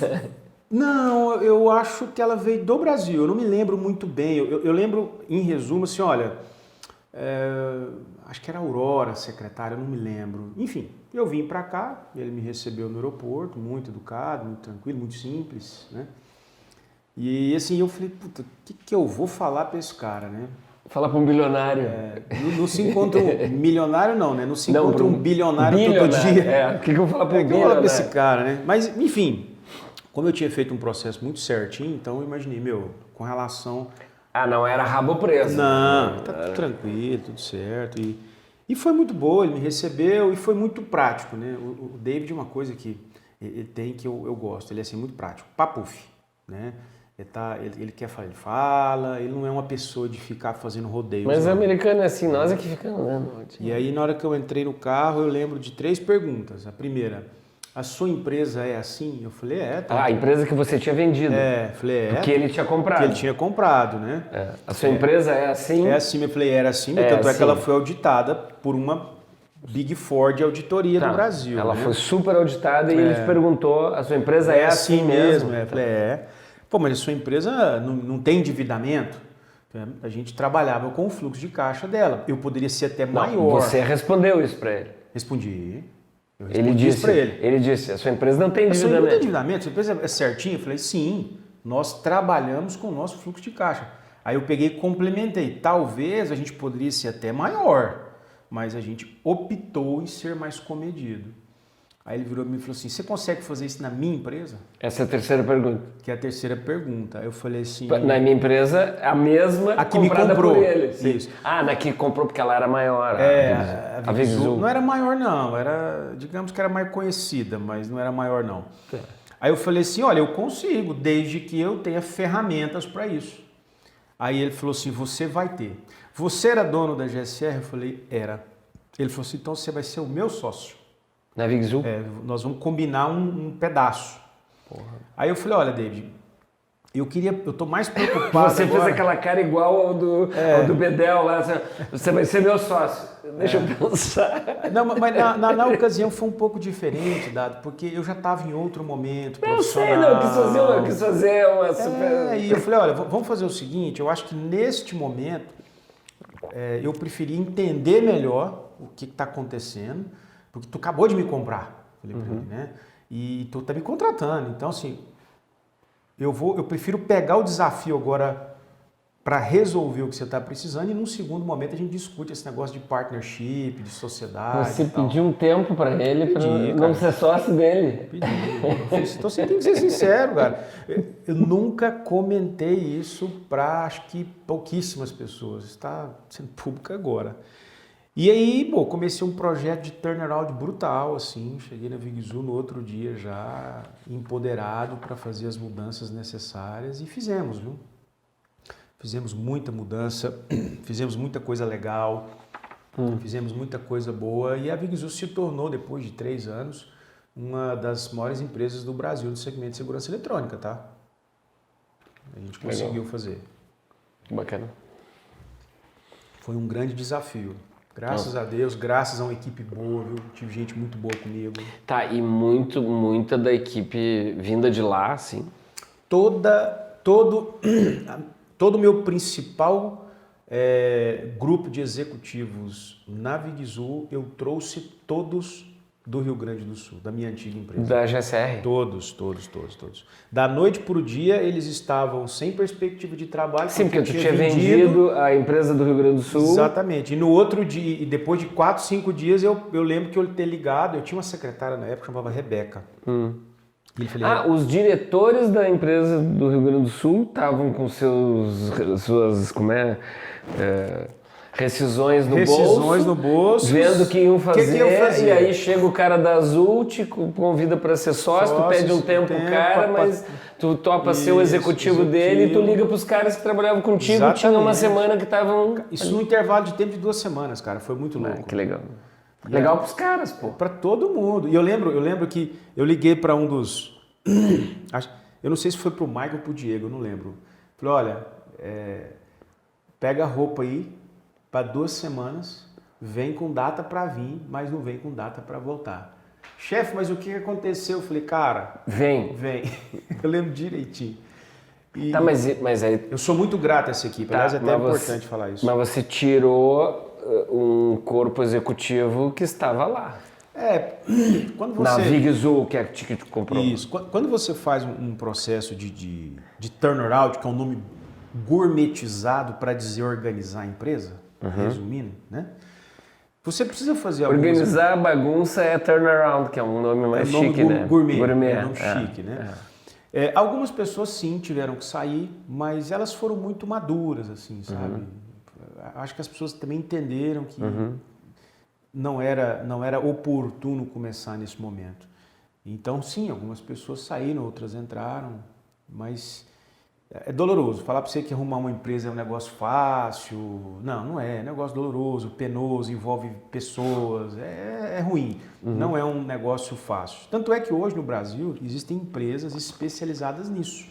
Não, eu acho que ela veio do Brasil, eu não me lembro muito bem. Eu lembro, em resumo, assim, olha, Acho que era Aurora, secretária, eu não me lembro. Enfim, eu vim para cá, ele me recebeu no aeroporto, muito educado, muito tranquilo, muito simples, né? E assim, eu falei, puta, o que eu vou falar para esse cara, né? Falar para um bilionário. Não se encontra um milionário não, né? Não se encontra um bilionário todo dia. O que eu vou falar para um bilionário? Eu vou falar para esse bilionário? cara, né? Mas, enfim, como eu tinha feito um processo muito certinho, então eu imaginei, com relação... Ah, não era rabo preso. Não, tá tudo tranquilo, tudo certo. E foi muito bom, ele me recebeu e foi muito prático, né? O David, uma coisa que ele tem que eu gosto, ele é assim, muito prático, papuf, né? Ele quer falar, ele fala, ele não é uma pessoa de ficar fazendo rodeios. Mas o não. americano é assim, nós é que ficamos, né? E aí, na hora que eu entrei no carro, eu lembro de 3 perguntas. A primeira, a sua empresa é assim? Eu falei, tá. A empresa que você tinha vendido. Falei, Que ele tinha comprado. Que ele tinha comprado, né? A sua empresa é assim? É assim, eu falei, era assim, tanto é que ela foi auditada por uma Big Four de auditoria do Brasil. Ela né? foi super auditada e ele te perguntou, a sua empresa é assim mesmo? Eu falei, Pô, mas a sua empresa não tem endividamento? A gente trabalhava com o fluxo de caixa dela. Eu poderia ser até maior. Você respondeu isso para ele? Respondi. Eu respondi Ele disse isso para ele. Ele disse, a sua empresa não tem A sua endividamento. não tem endividamento? A sua empresa é certinha? Eu falei, sim, nós trabalhamos com o nosso fluxo de caixa. Aí eu peguei e complementei. Talvez a gente poderia ser até maior, mas a gente optou em ser mais comedido. Aí ele virou e me falou assim, você consegue fazer isso na minha empresa? Essa é a terceira pergunta. Que é a terceira pergunta. Eu falei assim... Na minha empresa, a mesma a que me comprada comprou. por ele. Sim. Isso. Na que comprou porque ela era maior. A Vigzul. Não era maior não, digamos que era mais conhecida, mas não era maior não. Aí eu falei assim, olha, eu consigo, desde que eu tenha ferramentas para isso. Aí ele falou assim, você vai ter. Você era dono da GSR? Eu falei, era. Ele falou assim, então você vai ser o meu sócio. Na Vigzul? Nós vamos combinar um pedaço. Porra. Aí eu falei, olha, David, eu tô mais preocupado Você agora... fez aquela cara igual ao do Bedel lá, você vai ser meu sócio. Deixa eu pensar. Não, mas na ocasião foi um pouco diferente, Dado, porque eu já estava em outro momento profissional. Eu quis fazer uma super... E eu falei, olha, vamos fazer o seguinte, eu acho que neste momento eu preferi entender melhor o que está acontecendo, porque tu acabou de me comprar, falei pra ele, né? E tu tá me contratando, então assim, eu prefiro pegar o desafio agora para resolver o que você está precisando e num segundo momento a gente discute esse negócio de partnership, de sociedade. Você pediu um tempo para ele para não ser sócio dele. Pedi. Então você tem que ser sincero, cara. Eu nunca comentei isso para acho que pouquíssimas pessoas. Está sendo público agora. E aí, comecei um projeto de turnaround brutal, assim, cheguei na Vigzul no outro dia já empoderado para fazer as mudanças necessárias e fizemos, viu? Fizemos muita mudança, fizemos muita coisa legal, fizemos muita coisa boa e a Vigzul se tornou, depois de 3 anos, uma das maiores empresas do Brasil no segmento de segurança eletrônica, tá? A gente conseguiu fazer. Bacana. Foi um grande desafio. Graças a Deus, graças a uma equipe boa, viu? Tive gente muito boa comigo. Tá, e muita da equipe vinda de lá, sim? Todo o meu principal grupo de executivos na Vigzul, eu trouxe todos do Rio Grande do Sul, da minha antiga empresa. Da GSR? Todos. Da noite para o dia, eles estavam sem perspectiva de trabalho. Sim, porque tu tinha vendido a empresa do Rio Grande do Sul. Exatamente. E no outro dia, e depois de 4, 5 dias, eu lembro que eu ter ligado, eu tinha uma secretária na época, chamava Rebeca. E falei, os diretores da empresa do Rio Grande do Sul estavam com suas, rescisões no bolso, vendo o que iam fazer, e aí chega o cara da Azul, te convida para ser sócio, tu pede um tempo pro cara, mas tu topa ser o executivo dele e tu liga pros caras que trabalhavam contigo, exatamente. Tinha uma semana que estavam... Isso no intervalo de tempo de 2 semanas, cara, foi muito louco. Que legal. Legal pros caras, pô. Pra todo mundo. E eu lembro que eu liguei para um dos... eu não sei se foi pro Michael ou pro Diego, eu não lembro. Falei, olha, pega a roupa aí, para 2 semanas, vem com data para vir, mas não vem com data para voltar. Chefe, mas o que aconteceu? Eu falei, cara... Vem. Eu lembro direitinho. Tá, mas aí... Eu sou muito grato a essa equipe, Tá, aliás é até mas importante falar isso. Mas você tirou um corpo executivo que estava lá. Quando Na você... Vigzul, que é a que te comprou. Isso, quando você faz um processo de turnaround, que é um nome gourmetizado para dizer organizar a empresa, resumindo, né? Você precisa fazer Organizar a bagunça é turnaround, que é um nome mais chique, né? Gourmet, Gourmet. é um nome chique, né? Algumas pessoas sim tiveram que sair, mas elas foram muito maduras, assim, sabe? Acho que as pessoas também entenderam que não era oportuno começar nesse momento. Então, sim, algumas pessoas saíram, outras entraram, mas é doloroso. Falar para você que arrumar uma empresa é um negócio fácil, não é. É um negócio doloroso, penoso, envolve pessoas, é ruim. Não é um negócio fácil. Tanto é que hoje no Brasil existem empresas especializadas nisso,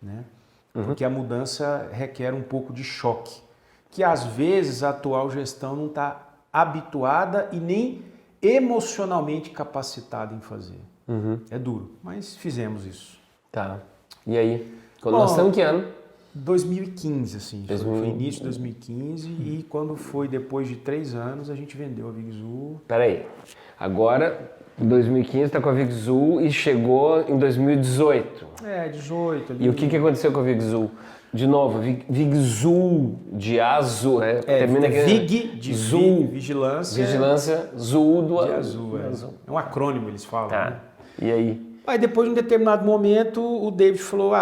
né? Porque a mudança requer um pouco de choque, que às vezes a atual gestão não está habituada e nem emocionalmente capacitada em fazer. É duro, mas fizemos isso. Tá. E aí? Quando nós estamos em que ano? 2015, assim. Foi início de 2015 e quando foi depois de 3 anos a gente vendeu a Vigzul. Peraí. Agora, em 2015, está com a Vigzul e chegou em 2018. 18. Ali. E o que aconteceu com a Vigzul? De novo, Vigzul de azul, termina aqui. Vig de Zul, vigilância. Vigilância, Zul do de azul. É um acrônimo, eles falam. Tá. Né? E aí? Aí depois de um determinado momento, o David falou,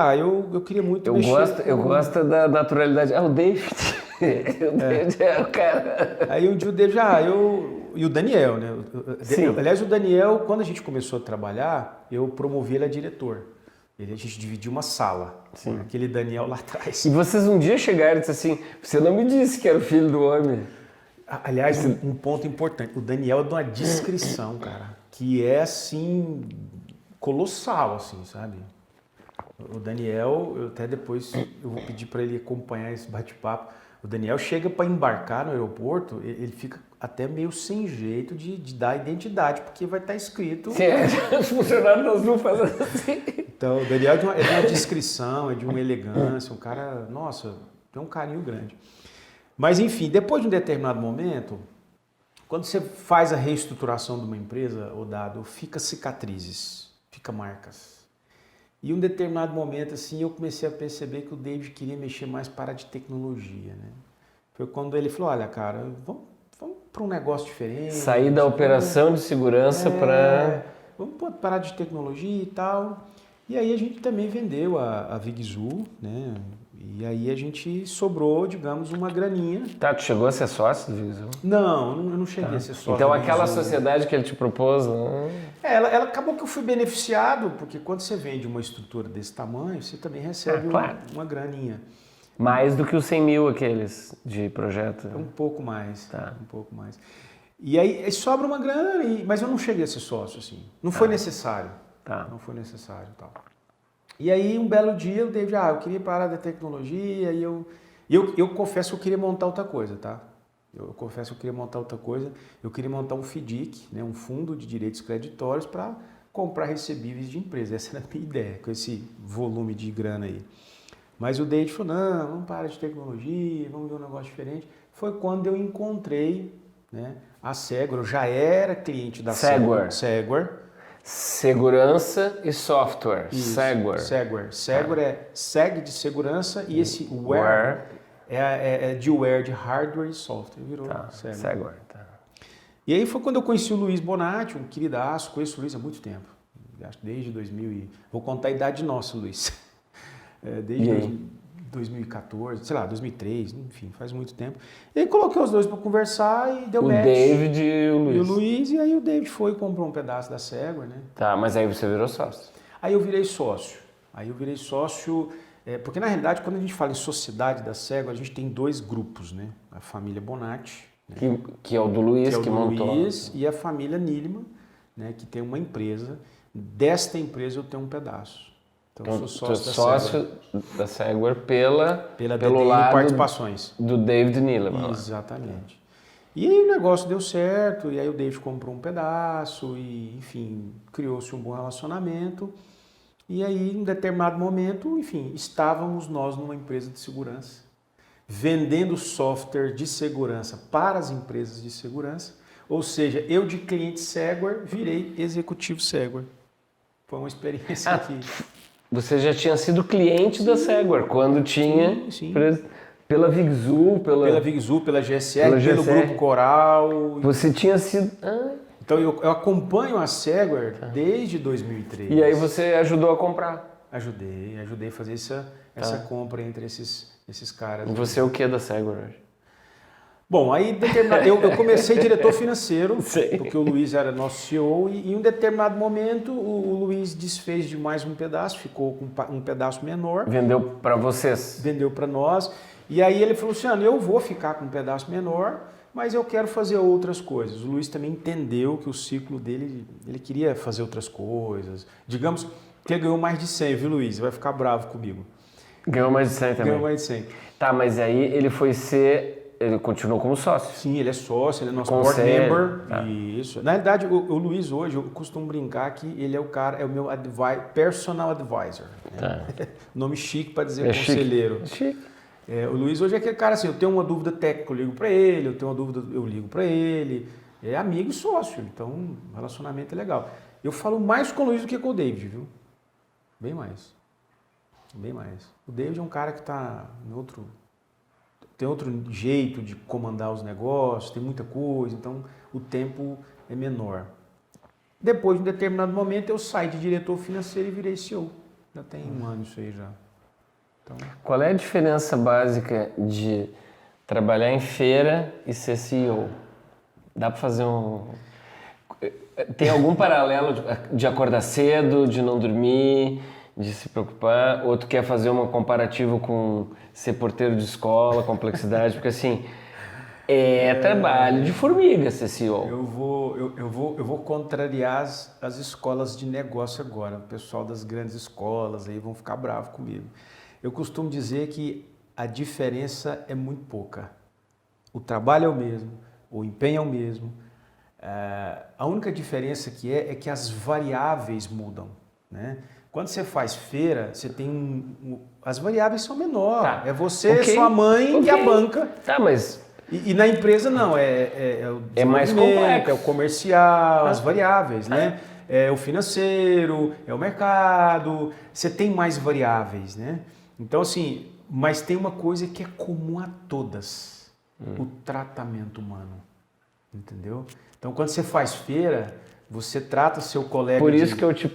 eu queria muito mexer. Eu gosto da naturalidade. O David. O David é o cara. Aí um dia o David, e o Daniel, né? Sim. Aliás, o Daniel, quando a gente começou a trabalhar, eu promovi ele a diretor. A gente dividiu uma sala. Sim. Aquele Daniel lá atrás. E vocês um dia chegaram e disseram assim, você não me disse que era o filho do homem. Aliás, um ponto importante. O Daniel é de uma descrição, cara, que é assim, colossal, assim, sabe? O Daniel, eu até depois eu vou pedir para ele acompanhar esse bate-papo. O Daniel chega para embarcar no aeroporto, ele fica até meio sem jeito de dar identidade, porque vai estar escrito... Sim, os funcionários das ruas fazendo assim. Então, o Daniel é de uma descrição, é de uma elegância, um cara, nossa, tem um carinho grande. Mas, enfim, depois de um determinado momento, quando você faz a reestruturação de uma empresa, fica cicatrizes, fica marcas. E em um determinado momento, assim, eu comecei a perceber que o David queria mexer mais para a área de tecnologia, né? Foi quando ele falou, olha, cara, vamos para um negócio diferente. Sair da operação de segurança para... Vamos parar de tecnologia e tal. E aí a gente também vendeu a Vigzul, né? E aí a gente sobrou, digamos, uma graninha. Tá, tu chegou a ser sócio do Vigzul? Não, eu não cheguei a ser sócio. Então aquela sociedade que ele te propôs... Não... Ela acabou que eu fui beneficiado, porque quando você vende uma estrutura desse tamanho, você também recebe uma graninha. Mais do que os 100 mil aqueles de projeto? Um pouco mais, tá. Um pouco mais. E aí sobra uma grana, mas eu não cheguei a ser sócio, assim. Não foi necessário. Tá. Não foi necessário e tal. E aí, um belo dia, o David, eu queria ir para a área da tecnologia, e eu confesso que eu queria montar outra coisa, tá? Eu confesso que eu queria montar outra coisa. Eu queria montar um FDIC, né, um fundo de direitos creditórios para comprar recebíveis de empresa. Essa era a minha ideia, com esse volume de grana aí. Mas o David falou, não, vamos para a área de tecnologia, vamos ver um negócio diferente. Foi quando eu encontrei, né, a Segware. Eu já era cliente da Segware. Segurança e software. Isso, Segware. Segware é seg de segurança e esse ware é de ware, de hardware e software. Virou Segware. Tá. E aí foi quando eu conheci o Luiz Bonatti, um queridaço. Conheço o Luiz há muito tempo. Acho que desde 2000 Vou contar a idade nossa, Luiz. Desde 2014, sei lá, 2003, enfim, faz muito tempo. E aí coloquei os dois para conversar e deu match. O David e o Luiz. E o Luiz, e aí o David foi e comprou um pedaço da Segware, né? Tá, mas aí você virou sócio. Aí eu virei sócio. Porque na realidade, quando a gente fala em sociedade da Segware, a gente tem 2 grupos, né? A família Bonatti, né? Que é o do Luiz, que montou. Luiz, e a família Niliman, né? Que tem uma empresa. Desta empresa eu tenho um pedaço. Então eu sou sócio da Segware pelo DDI lado participações do David Neeleman. Exatamente. E aí o negócio deu certo, e aí o David comprou um pedaço, e enfim, criou-se um bom relacionamento. E aí, em um determinado momento, enfim, estávamos nós numa empresa de segurança, vendendo software de segurança para as empresas de segurança. Ou seja, eu de cliente Segware virei executivo Segware. Foi uma experiência que... Você já tinha sido cliente da Segware quando tinha... Sim. Pela Vigzu, pela Vigzu, pela GSR, pelo Grupo Coral. Você tinha sido... Então eu acompanho a Segware desde 2003. E aí você ajudou a comprar? Ajudei a fazer essa compra entre esses caras. E você é o que da Segware hoje? Bom, aí eu comecei diretor financeiro, porque o Luiz era nosso CEO, e em um determinado momento o Luiz desfez de mais um pedaço, ficou com um pedaço menor. Vendeu para vocês? Vendeu para nós. E aí ele falou, Luciano, eu vou ficar com um pedaço menor, mas eu quero fazer outras coisas. O Luiz também entendeu que o ciclo dele, ele queria fazer outras coisas. Digamos que ele ganhou mais de 100, viu, Luiz? Vai ficar bravo comigo. Ganhou mais de 100 também? Ganhou mais de 100. Tá, mas aí ele foi ser... Ele continuou como sócio? Sim, ele é sócio, ele é nosso board member. Tá. Isso. Na realidade, o Luiz hoje, eu costumo brincar que ele é o cara, é o meu personal advisor. Tá. Né? Nome chique para dizer conselheiro. Chique. O Luiz hoje é aquele cara assim, eu tenho uma dúvida técnica, eu ligo para ele, eu tenho uma dúvida, eu ligo para ele. É amigo e sócio, então o relacionamento é legal. Eu falo mais com o Luiz do que com o David, viu? Bem mais. Bem mais. O David é um cara que está tem outro jeito de comandar os negócios, tem muita coisa, então o tempo é menor. Depois, em um determinado momento, eu saí de diretor financeiro e virei CEO. Já tem um ano isso aí já. Então... Qual é a diferença básica de trabalhar em feira e ser CEO? Dá para fazer um... Tem algum paralelo de acordar cedo, de não dormir, de se preocupar? Ou tu quer fazer uma comparativa com ser porteiro de escola, complexidade? Porque assim, é trabalho de formiga ser CEO. Eu vou contrariar as escolas de negócio agora. O pessoal das grandes escolas aí vão ficar bravo comigo. Eu costumo dizer que a diferença é muito pouca. O trabalho é o mesmo, o empenho é o mesmo. A única diferença que é que as variáveis mudam, né? Quando você faz feira, você tem as variáveis são menores. Tá. É você, sua mãe e a banca. Tá, mas... E na empresa não, é o mais complexo. É o comercial, as variáveis, né? É o financeiro, é o mercado, você tem mais variáveis, né? Então assim, mas tem uma coisa que é comum a todas, o tratamento humano, entendeu? Então quando você faz feira, você trata seu colega Por isso que eu te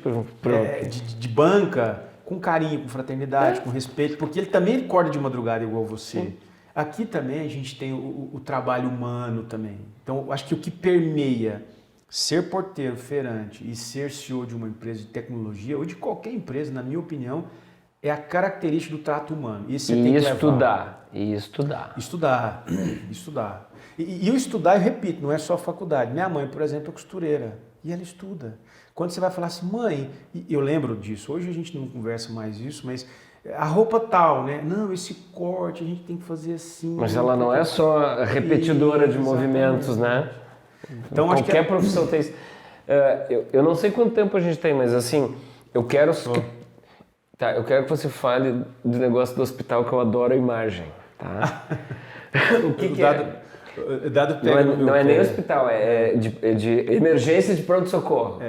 de banca com carinho, com fraternidade, com respeito, porque ele também acorda de madrugada igual você. Sim. Aqui também a gente tem o trabalho humano também. Então acho que o que permeia ser porteiro, feirante e ser CEO de uma empresa de tecnologia ou de qualquer empresa, na minha opinião, é a característica do trato humano. E você tem que estudar. Estudar. E o estudar, eu repito, não é só faculdade. Minha mãe, por exemplo, é costureira e ela estuda. Quando você vai falar assim, mãe, eu lembro disso, hoje a gente não conversa mais isso, mas a roupa tal, né? Não, esse corte a gente tem que fazer assim. Mas ela não é só repetidora de movimentos, né? Então, qualquer profissão tem isso. Eu não sei quanto tempo a gente tem, mas assim, eu quero que você fale do negócio do hospital, que eu adoro a imagem, tá? O que é? Não é nem hospital, é de emergência de pronto-socorro.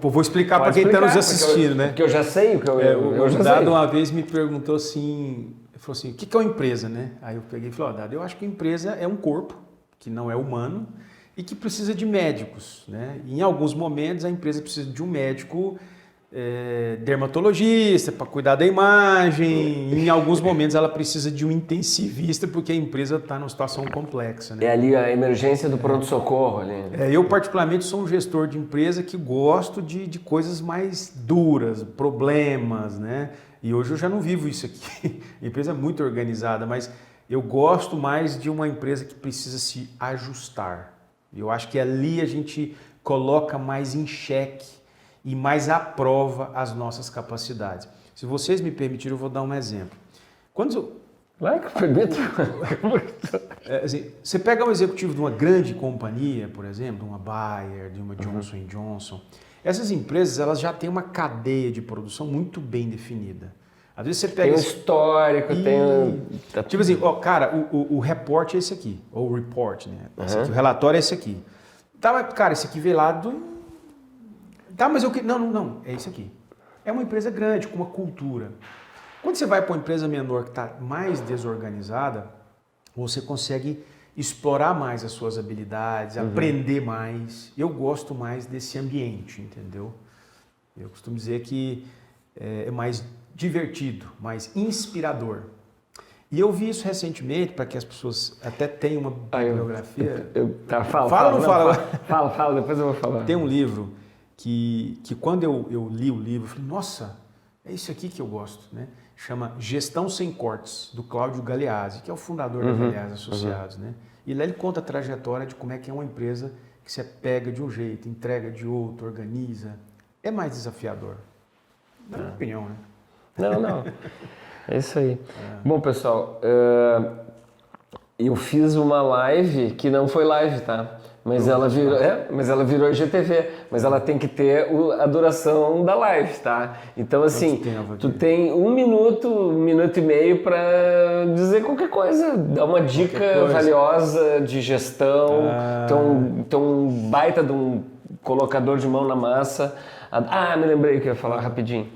Vou explicar para quem está nos assistindo, né? Porque eu já sei o que eu já Dado uma vez me perguntou assim, ele falou assim, o que é uma empresa, né? Aí eu peguei e falei, Dado, eu acho que a empresa é um corpo que não é humano e que precisa de médicos, né? E em alguns momentos a empresa precisa de um médico dermatologista para cuidar da imagem, em alguns momentos ela precisa de um intensivista porque a empresa está numa situação complexa, né? É ali a emergência do pronto-socorro ali. Eu particularmente sou um gestor de empresa que gosto de coisas mais duras, problemas, né? E hoje eu já não vivo isso aqui. A empresa é muito organizada, mas eu gosto mais de uma empresa que precisa se ajustar. Eu acho que ali a gente coloca mais em xeque e mais à prova as nossas capacidades. Se vocês me permitirem, eu vou dar um exemplo. Quando Vai que permito. Assim, você pega um executivo de uma grande companhia, por exemplo, de uma Bayer, de uma Johnson Johnson, essas empresas elas já têm uma cadeia de produção muito bem definida. Às vezes você pega... Tem um histórico, tem... Tipo assim, ó, cara, o report é esse aqui, ou o report, né? Esse aqui, o relatório é esse aqui. Tá, mas, cara, esse aqui veio lá do... Tá, mas eu... Não, é esse aqui. É uma empresa grande, com uma cultura. Quando você vai para uma empresa menor que está mais desorganizada, você consegue explorar mais as suas habilidades, aprender mais. Eu gosto mais desse ambiente, entendeu? Eu costumo dizer que é mais divertido, mais inspirador. E eu vi isso recentemente, para que as pessoas até tenham uma bibliografia... Fala ou não fala? Fala, depois eu vou falar. Tem um livro que quando eu li o livro, eu falei, nossa, é isso aqui que eu gosto, né? Chama Gestão Sem Cortes, do Cláudio Galeazzi, que é o fundador da Galeazzi Associados, né? E lá ele conta a trajetória de como é que é uma empresa que você pega de um jeito, entrega de outro, organiza. É mais desafiador, na minha opinião, né? Não. É isso aí. Bom, pessoal, eu fiz uma live que não foi live, tá? Mas ela virou IGTV, mas ela tem que ter a duração da live, tá? Então, assim, tu tem 1 minuto, 1 minuto e meio para dizer qualquer coisa, dar uma dica valiosa de gestão, ter um baita de um colocador de mão na massa. Me lembrei o que eu ia falar rapidinho.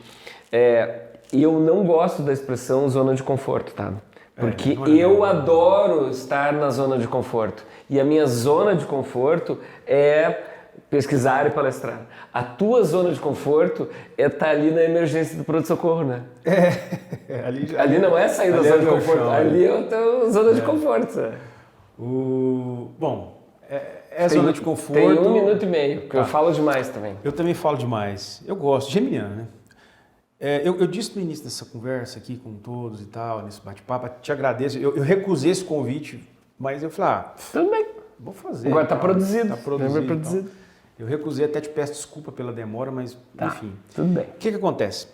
Eu não gosto da expressão zona de conforto, tá? Porque eu adoro estar na zona de conforto. E a minha zona de conforto é pesquisar e palestrar. A tua zona de conforto é estar ali na emergência do pronto-socorro, né? Ali não é sair da zona de conforto, ali é a tua zona de conforto. Bom, zona de conforto... Tem 1 minuto e meio, porque eu falo demais também. Eu também falo demais. Eu gosto, geminiano, né? Eu disse no início dessa conversa aqui com todos e tal, nesse bate-papo, te agradeço. Eu recusei esse convite, mas eu falei, tudo bem, vou fazer. Agora está produzido. Está produzido. Eu recusei, até te peço desculpa pela demora, mas enfim. Tudo bem. O que acontece?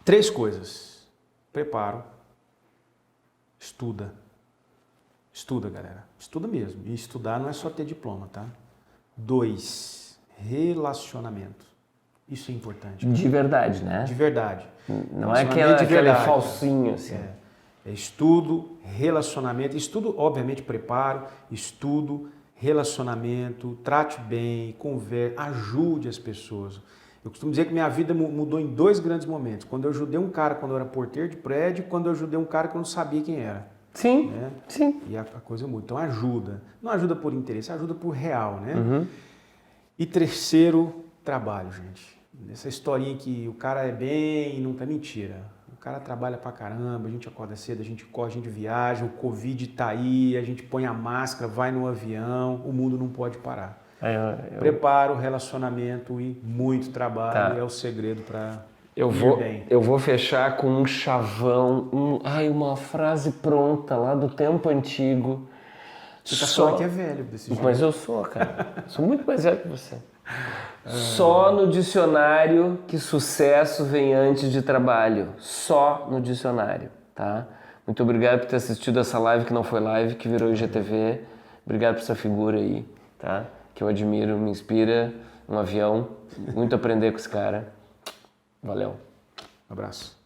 3 coisas. Preparo. Estuda. Estuda, galera. Estuda mesmo. E estudar não é só ter diploma, tá? 2, relacionamento. Isso é importante. De verdade, né? De verdade. Não é aquele falsinho, assim. É estudo, relacionamento. Estudo, obviamente, preparo. Estudo, relacionamento. Trate bem, converse, ajude as pessoas. Eu costumo dizer que minha vida mudou em 2 grandes momentos. Quando eu ajudei um cara quando eu era porteiro de prédio e quando eu ajudei um cara que eu não sabia quem era. Sim, né? sim. E a coisa muda. Então ajuda. Não ajuda por interesse, ajuda por real, né? E 3º, trabalho, gente. Essa historinha que o cara é bem e não tá, mentira. O cara trabalha pra caramba, a gente acorda cedo, a gente corre, a gente viaja, o Covid tá aí, a gente põe a máscara, vai no avião, o mundo não pode parar. Preparo, relacionamento e muito trabalho é o segredo para ir bem. Eu vou fechar com um chavão, uma frase pronta lá do tempo antigo. Você tá falando que é velho desse jeito. Mas eu sou, cara. Sou muito mais velho que você. Só no dicionário que sucesso vem antes de trabalho. Só no dicionário, tá? Muito obrigado por ter assistido essa live que não foi live, que virou IGTV. Obrigado por essa figura aí, tá? Que eu admiro, me inspira. Um avião. Muito aprender com esse cara. Valeu. Um abraço.